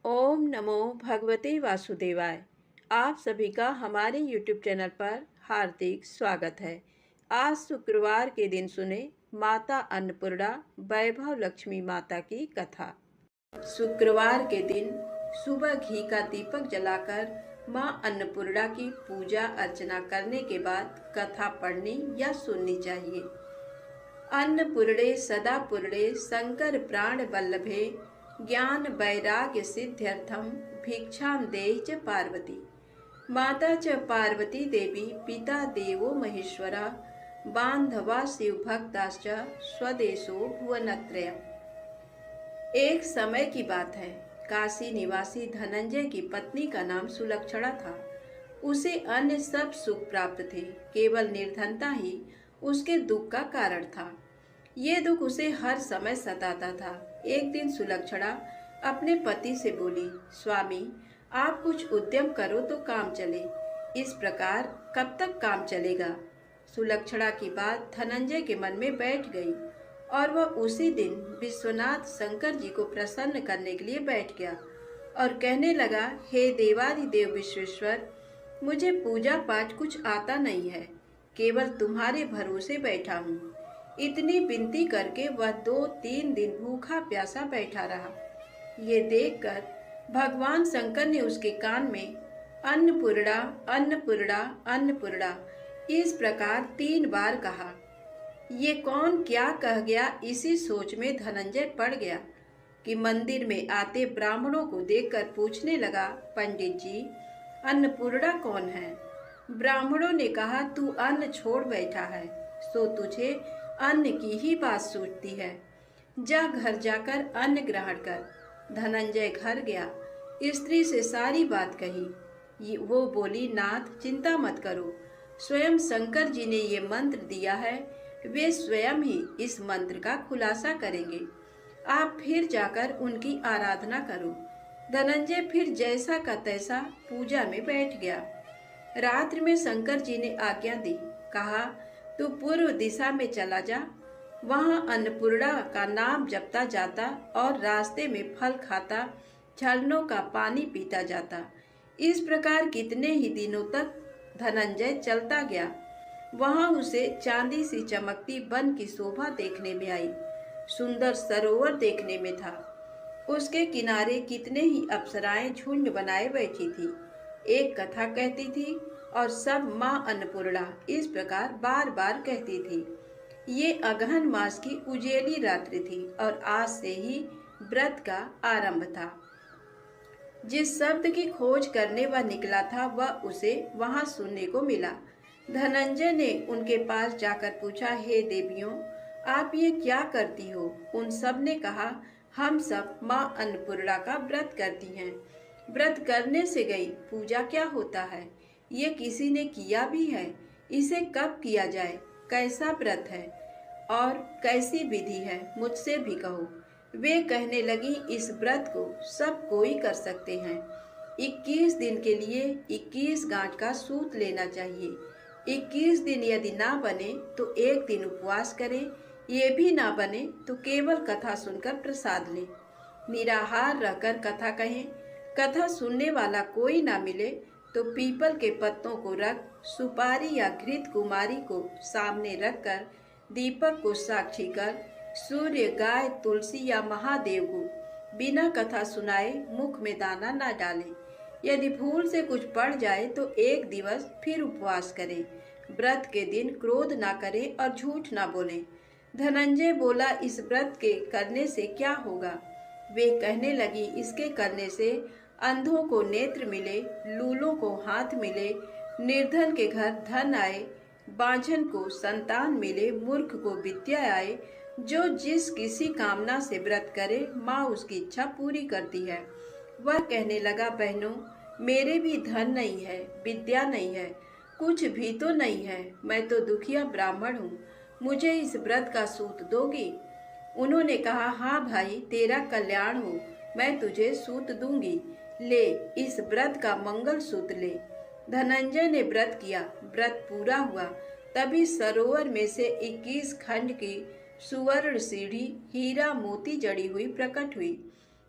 ओम नमो भगवते वासुदेवाय। आप सभी का हमारे YouTube चैनल पर हार्दिक स्वागत है। आज शुक्रवार के दिन सुने माता अन्नपूर्णा वैभव लक्ष्मी माता की कथा। शुक्रवार के दिन सुबह घी का दीपक जलाकर मां अन्नपूर्णा की पूजा अर्चना करने के बाद कथा पढ़नी या सुननी चाहिए। अन्नपूर्णे सदा पूर्णे शंकर प्राण वल्लभे ज्ञान वैराग्य सिद्ध्यर्थम भिक्षां देहि च पार्वती। माता च पार्वती देवी पिता देवो महेश्वरा बांधवा शिव भक्ताश्च स्वदेशो भुवनत्रयम्। एक समय की बात है। काशी निवासी धनंजय की पत्नी का नाम सुलक्षणा था। उसे अन्य सब सुख प्राप्त थे, केवल निर्धनता ही उसके दुख का कारण था। ये दुख उसे हर समय सताता था। एक दिन सुलक्षणा अपने पति से बोली, स्वामी, आप कुछ उद्यम करो तो काम चले। इस प्रकार कब तक काम चलेगा? सुलक्षणा की बात धनंजय के मन में बैठ गई और वह उसी दिन विश्वनाथ शंकर जी को प्रसन्न करने के लिए बैठ गया और कहने लगा, हे देवादिदेव विश्वेश्वर, मुझे पूजा पाठ कुछ आता नहीं है, केवल तुम्हारे भरोसे बैठा हूँ। इतनी विनती करके वह 2-3 दिन भूखा प्यासा बैठा रहा। ये देखकर भगवान शंकर ने उसके कान में अन्नपूर्णा अन्नपूर्णा अन्नपूर्णा इस प्रकार 3 बार कहा। ये कौन क्या कह गया, इसी सोच में धनंजय पड़ गया कि मंदिर में आते ब्राह्मणों को देखकर पूछने लगा, पंडित जी, अन्नपूर्णा कौन है? ब्राह्मणों ने कहा, तू अन्न छोड़ बैठा है, सो तुझे अन्न की ही बात सूझती है। जा घर जाकर अन्न ग्रहण कर। धनंजय घर गया, स्त्री से सारी बात कही। वो बोली, नाथ, चिंता मत करो, स्वयं शंकर जी ने ये मंत्र दिया है, वे स्वयं ही इस मंत्र का खुलासा करेंगे। आप फिर जाकर उनकी आराधना करो। धनंजय फिर जैसा का तैसा पूजा में बैठ गया। रात्रि में शंकर जी ने आज्ञा दी, कहा, तू पूर्व दिशा में चला जा, वहां अन्नपूर्णा का नाम जपता जाता और रास्ते में फल खाता, झरनों का पानी पीता जाता। इस प्रकार कितने ही दिनों तक धनंजय चलता गया। वहां उसे चांदी सी चमकती वन की शोभा देखने में आई। सुंदर सरोवर देखने में था। उसके किनारे कितने ही अप्सराएं झुंड बनाए बैठी थी, एक कथा कहती थी और सब माँ अन्नपूर्णा इस प्रकार बार बार कहती थी। ये अगहन मास की उजेली रात्रि थी और आज से ही व्रत का आरंभ था। जिस शब्द की खोज करने वह निकला था, वह उसे वहां सुनने को मिला। धनंजय ने उनके पास जाकर पूछा, हे देवियों, आप ये क्या करती हो? उन सब ने कहा, हम सब माँ अन्नपूर्णा का व्रत करती हैं। व्रत करने से गई, पूजा क्या होता है? ये किसी ने किया भी है? इसे कब किया जाए? कैसा व्रत है और कैसी विधि है? मुझसे भी कहो। वे कहने लगी, इस व्रत को सब कोई कर सकते हैं। 21 दिन के लिए 21 गांठ का सूत लेना चाहिए। 21 दिन यदि ना बने तो एक दिन उपवास करें। ये भी ना बने तो केवल कथा सुनकर प्रसाद लें। निराहार रहकर कथा कहें। कथा सुनने वाला कोई ना मिले तो पीपल के पत्तों को रख, सुपारी या घृत कुमारी को सामने रखकर, दीपक को साक्षी कर, सूर्य, गाय, तुलसी या महादेव को बिना कथा सुनाए मुख में दाना न डालें। यदि भूल से कुछ पड़ जाए तो एक दिवस फिर उपवास करें। व्रत के दिन क्रोध ना करें और झूठ ना बोलें। धनंजय बोला, इस व्रत के करने से क्या होगा? वे कहने लगी, इसके करने से अंधों को नेत्र मिले, लूलों को हाथ मिले, निर्धन के घर धन आए, बांझन को संतान मिले, मूर्ख को विद्या आए। जो जिस किसी कामना से व्रत करे, माँ उसकी इच्छा पूरी करती है। वह कहने लगा, बहनों, मेरे भी धन नहीं है, विद्या नहीं है, कुछ भी तो नहीं है। मैं तो दुखिया ब्राह्मण हूँ, मुझे इस व्रत का सूत दोगी? उन्होंने कहा, हाँ भाई, तेरा कल्याण हो, मैं तुझे सूत दूंगी। ले, इस व्रत का मंगल सूत्र ले। धनंजय ने व्रत किया। व्रत पूरा हुआ, तभी सरोवर में से 21 खंड की सुवर्ण सीढ़ी हीरा मोती जड़ी हुई प्रकट हुई।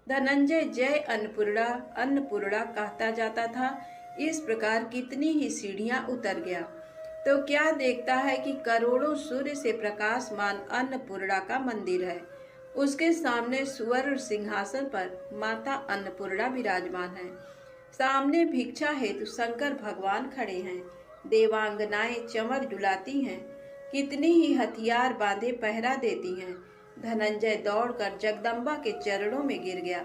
धनंजय जय अन्नपूर्णा अन्नपूर्णा कहता जाता था। इस प्रकार कितनी ही सीढ़ियां उतर गया तो क्या देखता है कि करोड़ों सूर्य से प्रकाशमान अन्नपूर्णा का मंदिर है। उसके सामने स्वर्ण सिंहासन पर माता अन्नपूर्णा विराजमान है। सामने भिक्षा हेतु शंकर भगवान खड़े हैं। देवांगनाएं चमर डुलाती हैं। कितनी ही हथियार बांधे पहरा देती हैं। धनंजय दौड़कर जगदम्बा के चरणों में गिर गया।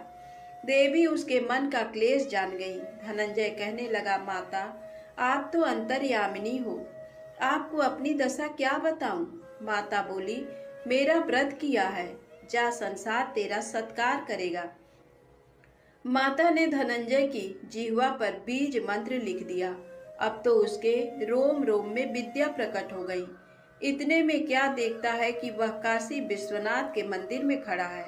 देवी उसके मन का क्लेश जान गई। धनंजय कहने लगा, माता आप तो अंतर्यामिनी हो, आपको अपनी दशा क्या बताऊं। माता बोली, मेरा व्रत किया है, जा संसार तेरा सत्कार करेगा। माता ने धनंजय की जिह्वा पर बीज मंत्र लिख दिया। अब तो उसके रोम रोम में विद्या प्रकट हो गई। इतने में क्या देखता है कि वह काशी विश्वनाथ के मंदिर में खड़ा है।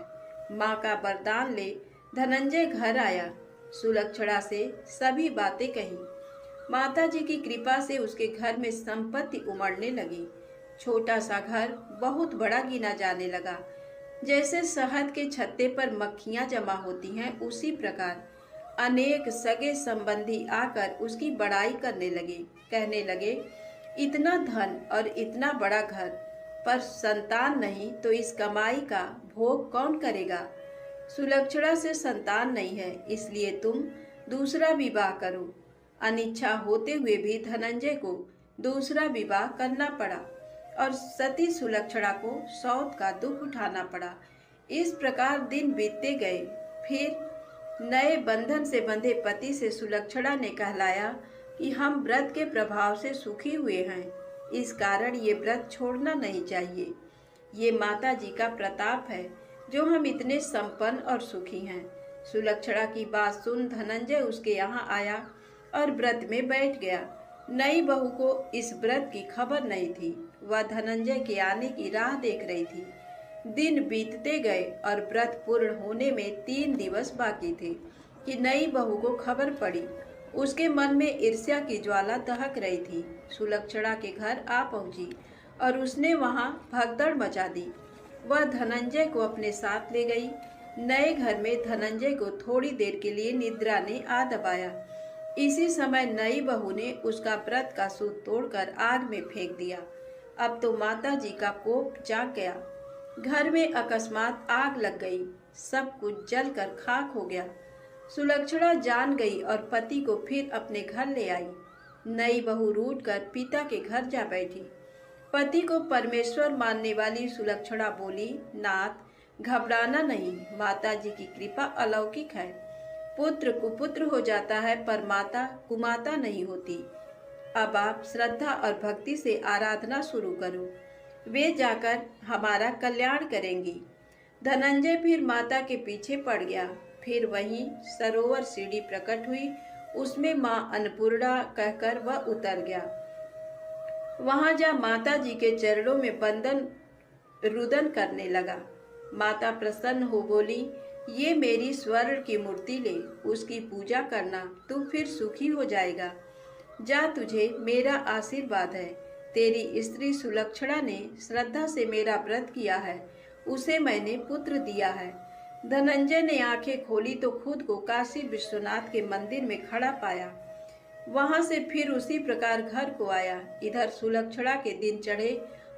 माँ का वरदान ले धनंजय घर आया। सुलक्षणा से सभी बातें कही। माता जी की कृपा से उसके घर में संपत्ति उमड़ने लगी। छोटा सा घर बहुत बड़ा गिना जाने लगा। जैसे शहद के छत्ते पर मक्खियां जमा होती हैं, उसी प्रकार अनेक सगे संबंधी आकर उसकी बड़ाई करने लगे। कहने लगे, इतना धन और इतना बड़ा घर, पर संतान नहीं तो इस कमाई का भोग कौन करेगा। सुलक्षणा से संतान नहीं है, इसलिए तुम दूसरा विवाह करो। अनिच्छा होते हुए भी धनंजय को दूसरा विवाह करना पड़ा और सती सुलक्षणा को सौत का दुख उठाना पड़ा। इस प्रकार दिन बीतते गए। फिर नए बंधन से बंधे पति से सुलक्षणा ने कहलाया कि हम व्रत के प्रभाव से सुखी हुए हैं, इस कारण ये व्रत छोड़ना नहीं चाहिए। ये माता जी का प्रताप है जो हम इतने संपन्न और सुखी हैं। सुलक्षणा की बात सुन धनंजय उसके यहाँ आया और व्रत में बैठ गया। नई बहू को इस व्रत की खबर नहीं थी। वह धनंजय के आने की राह देख रही थी। दिन बीतते गए और व्रत पूर्ण होने में 3 दिवस बाकी थे कि नई बहू को खबर पड़ी। उसके मन में ईर्ष्या की ज्वाला दहक रही थी। सुलक्षणा के घर आ पहुंची और उसने वहां भगदड़ मचा दी। वह धनंजय को अपने साथ ले गई। नए घर में धनंजय को थोड़ी देर के लिए निद्रा ने आ दबाया। इसी समय नई बहू ने उसका व्रत का सूत तोड़कर आग में फेंक दिया। अब तो माता जी का कोप जाग गया। घर में अकस्मात आग लग गई। सब कुछ जलकर खाक हो गया। सुलक्षणा जान गई और पति को फिर अपने घर ले आई। नई बहू रूठकर पिता के घर जा बैठी। पति को परमेश्वर मानने वाली सुलक्षणा बोली, नाथ घबराना नहीं, माता जी की कृपा अलौकिक है। पुत्र कुपुत्र हो जाता है पर माता कुमाता नहीं होती। अब आप श्रद्धा और भक्ति से आराधना शुरू करो, वे जाकर हमारा कल्याण करेंगी। धनंजय फिर माता के पीछे पड़ गया। फिर वहीं सरोवर सीढ़ी प्रकट हुई, उसमें माँ अन्नपूर्णा कहकर वह उतर गया। वहां जा माता जी के चरणों में बंदन रुदन करने लगा। माता प्रसन्न हो बोली, ये मेरी स्वर्ण की मूर्ति ले, उसकी पूजा करना, तू फिर सुखी हो जाएगा। जा, तुझे मेरा आशीर्वाद है। तेरी स्त्री सुलक्षणा ने श्रद्धा से मेरा व्रत किया है, उसे मैंने पुत्र दिया है। धनंजय ने आंखें खोली तो खुद को काशी विश्वनाथ के मंदिर में खड़ा पाया। वहां से फिर उसी प्रकार घर को आया। इधर सुलक्षणा के दिन चढ़े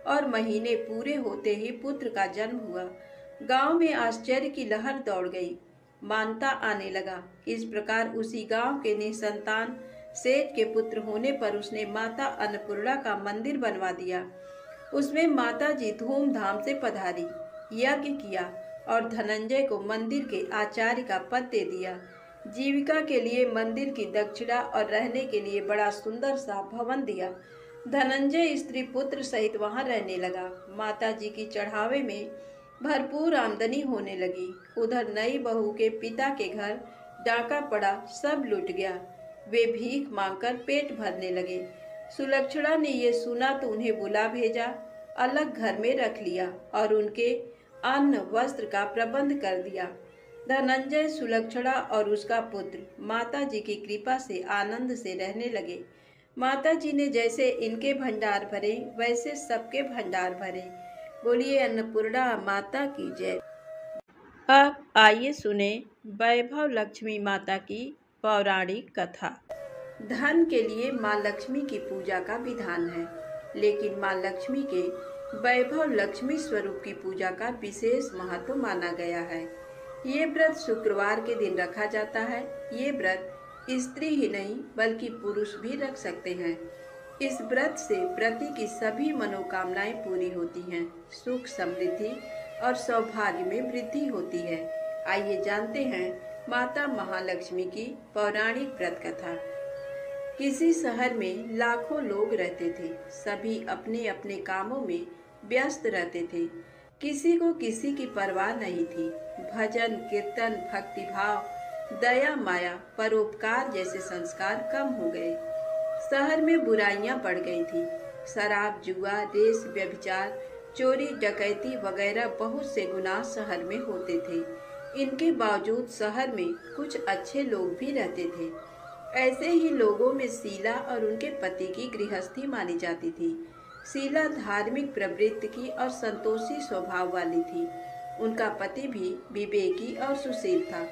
और महीने पूरे होते ही पुत्र का जन्म हुआ। गांव में आश्चर्य की लहर दौड़ गई। मानता आने लगा। इस प्रकार उसी गांव के निसंतान सेठ के पुत्र होने पर उसने माता अन्नपूर्णा का मंदिर बनवा दिया। उसमें माता जी धूमधाम से पधारी, यज्ञ किया और धनंजय को मंदिर के आचार्य का पद दे दिया। जीविका के लिए मंदिर की दक्षिणा और रहने के लिए बड़ा सुंदर सा भवन दिया। धनंजय स्त्री पुत्र सहित वहां रहने लगा। माता जी की चढ़ावे में भरपूर आमदनी होने लगी। उधर नई बहू के पिता के घर डाका पड़ा, सब लूट गया। वे भीख मांगकर पेट भरने लगे। सुलक्षणा ने ये सुना तो उन्हें बुला भेजा, अलग घर में रख लिया और उनके अन्न वस्त्र का प्रबंध कर दिया। धनंजय, सुलक्षणा और उसका पुत्र माता जी की कृपा से आनंद से रहने लगे। माता जी ने जैसे इनके भंडार भरे वैसे सबके भंडार भरे। बोलिए अन्नपूर्णा माता की जय। अब आइए सुने वैभव लक्ष्मी माता की पौराणिक कथा। धन के लिए माँ लक्ष्मी की पूजा का विधान है, लेकिन माँ लक्ष्मी के वैभव लक्ष्मी स्वरूप की पूजा का विशेष महत्व माना गया है। ये व्रत शुक्रवार के दिन रखा जाता है। ये व्रत स्त्री ही नहीं बल्कि पुरुष भी रख सकते हैं। इस व्रत से व्रती की सभी मनोकामनाएं पूरी होती हैं, सुख समृद्धि और सौभाग्य में वृद्धि होती है। आइए जानते हैं माता महालक्ष्मी की पौराणिक व्रत कथा। किसी शहर में लाखों लोग रहते थे। सभी अपने अपने कामों में व्यस्त रहते थे। किसी को किसी की परवाह नहीं थी। भजन कीर्तन भक्तिभाव दया माया परोपकार जैसे संस्कार कम हो गए। शहर में बुराइयां बढ़ गई थी। शराब जुआ रेस व्यभिचार चोरी डकैती वगैरह बहुत से गुनाह शहर में होते थे। इनके बावजूद शहर में कुछ अच्छे लोग भी रहते थे। ऐसे ही लोगों में शीला और उनके पति की गृहस्थी मानी जाती थी। शीला धार्मिक प्रवृत्ति की और संतोषी स्वभाव वाली थी। उनका पति भी विवेकी और सुशील था।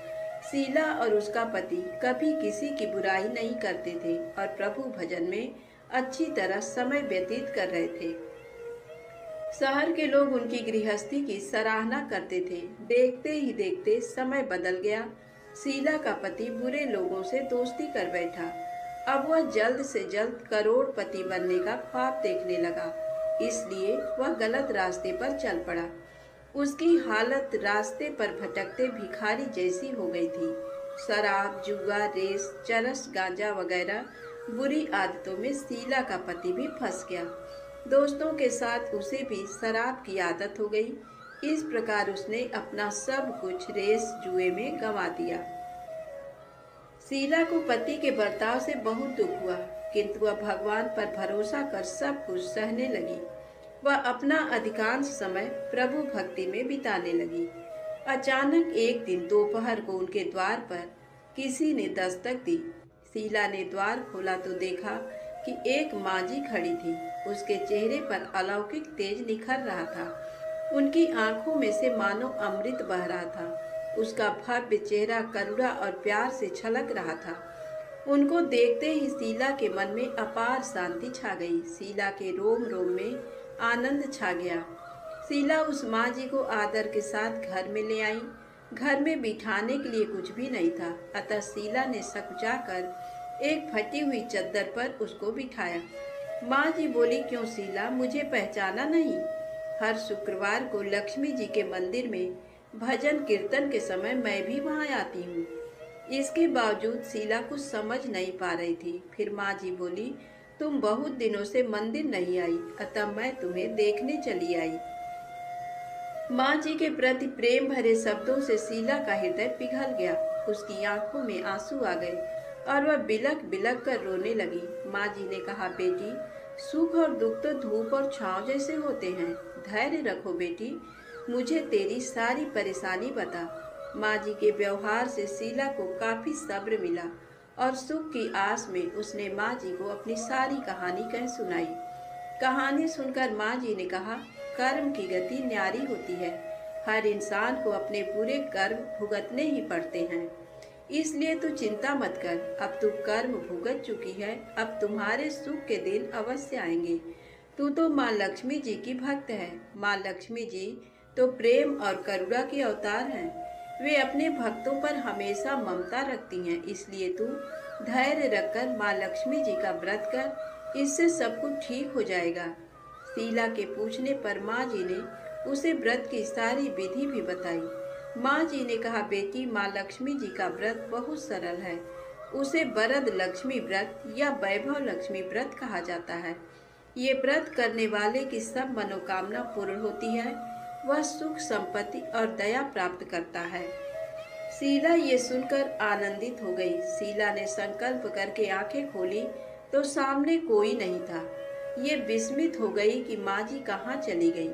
शीला और उसका पति कभी किसी की बुराई नहीं करते थे और प्रभु भजन में अच्छी तरह समय व्यतीत कर रहे थे। शहर के लोग उनकी गृहस्थी की सराहना करते थे। देखते ही देखते समय बदल गया। शीला का पति बुरे लोगों से दोस्ती कर बैठा। अब वह जल्द से जल्द करोड़पति बनने का ख्वाब देखने लगा, इसलिए वह गलत रास्ते पर चल पड़ा। उसकी हालत रास्ते पर भटकते भिखारी जैसी हो गई थी। शराब जुआ रेस चरस गांजा वगैरह बुरी आदतों में शीला का पति भी फंस गया। दोस्तों के साथ उसे भी शराब की आदत हो गई। इस प्रकार उसने अपना सब कुछ रेस जुए में गंवा दिया। शीला को पति के बर्ताव से बहुत दुख हुआ, किंतु वह भगवान पर भरोसा कर सब कुछ सहने लगी। वह अपना अधिकांश समय प्रभु भक्ति में बिताने लगी। अचानक एक दिन दोपहर को उनके द्वार पर किसी ने दस्तक दी। शीला ने द्वार खोला तो देखा कि एक मांझी खड़ी थी। उसके चेहरे पर अलौकिक तेज निखर रहा था। उनकी आंखों में से मानो अमृत बह रहा था। उसका भव्य चेहरा करुणा और प्यार से छलक रहा था। उनको देखते ही शीला के मन में अपार शांति छा गई। शीला के रोम रोम में आनंद छा गया। शीला उस माँ जी को आदर के साथ घर में ले आई। घर में बिठाने के लिए कुछ भी नहीं था, अतः शीला ने सकुचाकर एक फटी हुई चद्दर पर उसको बिठाया। माँ जी बोली, क्यों शीला, मुझे पहचाना नहीं? हर शुक्रवार को लक्ष्मी जी के मंदिर में भजन कीर्तन के समय मैं भी वहाँ आती हूँ। इसके बावजूद शीला कुछ समझ नहीं पा रही थी। फिर माँ जी बोली, तुम बहुत दिनों से मंदिर नहीं आई, अतः मैं तुम्हें देखने चली आई। माँ जी के प्रति प्रेम भरे शब्दों से शीला का हृदय पिघल गया। उसकी आंखों में आंसू आ गए और वह बिलख बिलख कर रोने लगी। माँ जी ने कहा, बेटी, सुख और दुख तो धूप और छांव जैसे होते हैं। धैर्य रखो बेटी, मुझे तेरी सारी परेशानी बता। माँ जी के व्यवहार से शीला को काफी सब्र मिला और सुख की आस में उसने माँ जी को अपनी सारी कहानी कह सुनाई। कहानी सुनकर माँ जी ने कहा, कर्म की गति न्यारी होती है। हर इंसान को अपने पूरे कर्म भुगतने ही पड़ते हैं, इसलिए तू चिंता मत कर। अब तू कर्म भुगत चुकी है, अब तुम्हारे सुख के दिन अवश्य आएंगे। तू तो माँ लक्ष्मी जी की भक्त है। माँ लक्ष्मी जी तो प्रेम और करुणा के अवतार हैं। वे अपने भक्तों पर हमेशा ममता रखती हैं, इसलिए तू धैर्य रखकर माँ लक्ष्मी जी का व्रत कर, इससे सब कुछ ठीक हो जाएगा। शीला के पूछने पर माँ जी ने उसे व्रत की सारी विधि भी बताई। माँ जी ने कहा, बेटी, माँ लक्ष्मी जी का व्रत बहुत सरल है। उसे वरद लक्ष्मी व्रत या वैभव लक्ष्मी व्रत कहा जाता है। ये व्रत करने वाले की सब मनोकामना पूर्ण होती है। वह सुख संपत्ति और दया प्राप्त करता है। शीला ये सुनकर आनंदित हो गई। शीला ने संकल्प करके आंखें खोली तो सामने कोई नहीं था। ये विस्मित हो गई कि माँ जी कहाँ चली गई।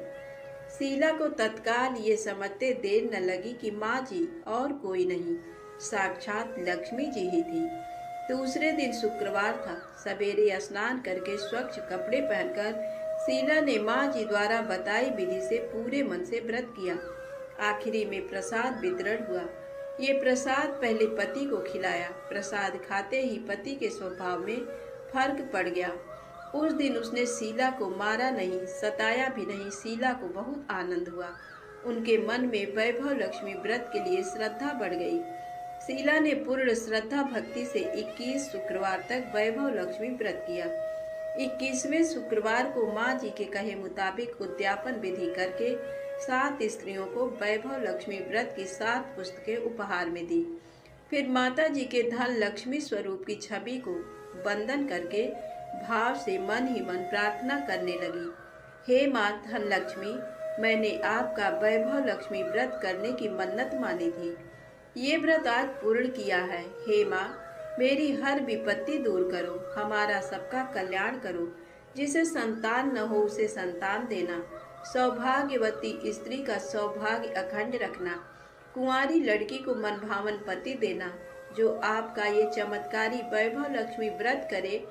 शीला को तत्काल ये समझते देर न लगी कि माँ जी और कोई नहीं, साक्षात लक्ष्मी जी ही थी। दूसरे दिन शुक्रवार था। सवेरे स्नान करके स्वच्छ कपड़े पहनकर शीला ने माँ जी द्वारा बताई विधि से पूरे मन से व्रत किया। आखिरी में प्रसाद वितरण हुआ। ये प्रसाद पहले पति को खिलाया। प्रसाद खाते ही पति के स्वभाव में फर्क पड़ गया। उस दिन उसने शीला को मारा नहीं, सताया भी नहीं। शीला को बहुत आनंद हुआ। उनके मन में वैभव लक्ष्मी व्रत के लिए श्रद्धा बढ़ गई। शीला ने पूर्ण श्रद्धा भक्ति से 21 शुक्रवार तक वैभव लक्ष्मी व्रत किया। 21वें शुक्रवार को माँ जी के कहे मुताबिक उद्यापन विधि करके 7 स्त्रियों को वैभव लक्ष्मी व्रत की 7 पुस्तकें उपहार में दी। फिर माता जी के धन लक्ष्मी स्वरूप की छवि को वंदन करके भाव से मन ही मन प्रार्थना करने लगी। हे माँ धन लक्ष्मी, मैंने आपका वैभव लक्ष्मी व्रत करने की मन्नत मानी थी। ये व्रत आज पूर्ण किया है। हे माँ, मेरी हर विपत्ति दूर करो, हमारा सबका कल्याण करो। जिसे संतान न हो उसे संतान देना, सौभाग्यवती स्त्री का सौभाग्य अखंड रखना, कुंवारी लड़की को मनभावन पति देना। जो आपका ये चमत्कारी वैभव लक्ष्मी व्रत करे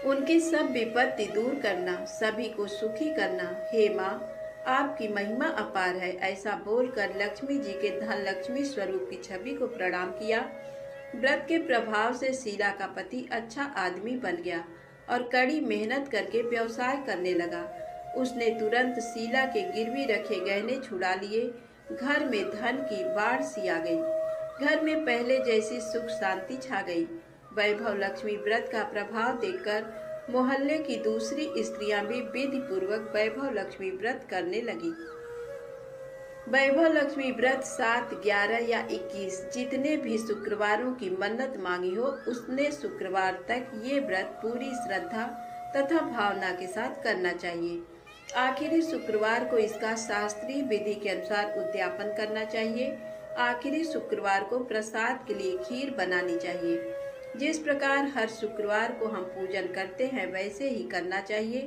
उनकी सब विपत्ति दूर करना, सभी को सुखी करना। हे माँ, आपकी महिमा अपार है। ऐसा बोलकर लक्ष्मी जी के धन लक्ष्मी स्वरूप की छवि को प्रणाम किया। व्रत के प्रभाव से शीला का पति अच्छा आदमी बन गया और कड़ी मेहनत करके व्यवसाय करने लगा। उसने तुरंत शीला के गिरवी रखे गहने छुड़ा लिए। घर में धन की बाढ़ सी आ गई। घर में पहले जैसी सुख शांति छा गई। वैभव लक्ष्मी व्रत का प्रभाव देखकर मोहल्ले की दूसरी स्त्रियां भी विधि पूर्वक वैभव लक्ष्मी व्रत करने लगी। वैभव लक्ष्मी व्रत 7, 11 या 21 जितने भी शुक्रवारों की मन्नत मांगी हो, उसने शुक्रवार तक ये व्रत पूरी श्रद्धा तथा भावना के साथ करना चाहिए। आखिरी शुक्रवार को इसका शास्त्रीय विधि के अनुसार उद्यापन करना चाहिए। आखिरी शुक्रवार को प्रसाद के लिए खीर बनानी चाहिए। जिस प्रकार हर शुक्रवार को हम पूजन करते हैं वैसे ही करना चाहिए।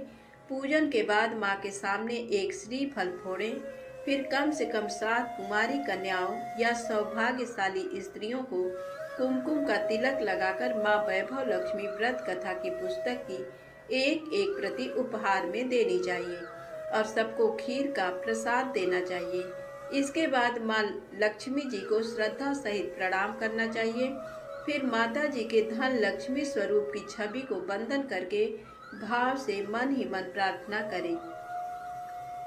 पूजन के बाद माँ के सामने एक श्रीफल फोड़ें। फिर कम से कम 7 कुमारी कन्याओं या सौभाग्यशाली स्त्रियों को कुमकुम का तिलक लगाकर माँ वैभव लक्ष्मी व्रत कथा की पुस्तक की एक एक प्रति उपहार में देनी चाहिए और सबको खीर का प्रसाद देना चाहिए। इसके बाद माँ लक्ष्मी जी को श्रद्धा सहित प्रणाम करना चाहिए। फिर माता जी के धन लक्ष्मी स्वरूप की छवि को वंदन करके भाव से मन ही मन प्रार्थना करें।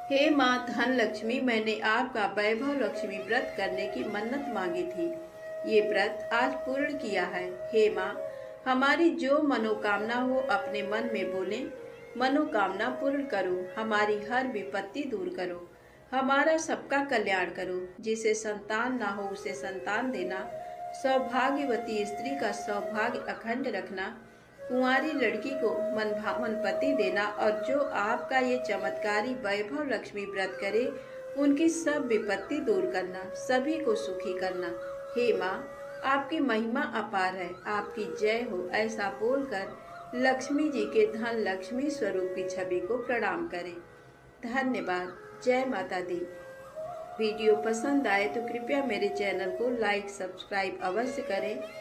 हे माँ धन लक्ष्मी, मैंने आपका वैभव लक्ष्मी व्रत करने की मन्नत मांगी थी। ये व्रत आज पूर्ण किया है। हे माँ, हमारी जो मनोकामना हो अपने मन में बोलें। मनोकामना पूर्ण करो, हमारी हर विपत्ति दूर करो, हमारा सबका कल्याण करो। जिसे संतान ना हो उसे संतान देना, सौभाग्यवती स्त्री का सौभाग्य अखंड रखना, कुंवारी लड़की को मनभावन पति देना और जो आपका ये चमत्कारी वैभव लक्ष्मी व्रत करे उनकी सब विपत्ति दूर करना, सभी को सुखी करना। हे माँ, आपकी महिमा अपार है, आपकी जय हो। ऐसा बोलकर लक्ष्मी जी के धन लक्ष्मी स्वरूप की छवि को प्रणाम करें। धन्यवाद। जय माता दी। वीडियो पसंद आए तो कृपया मेरे चैनल को लाइक सब्सक्राइब अवश्य करें।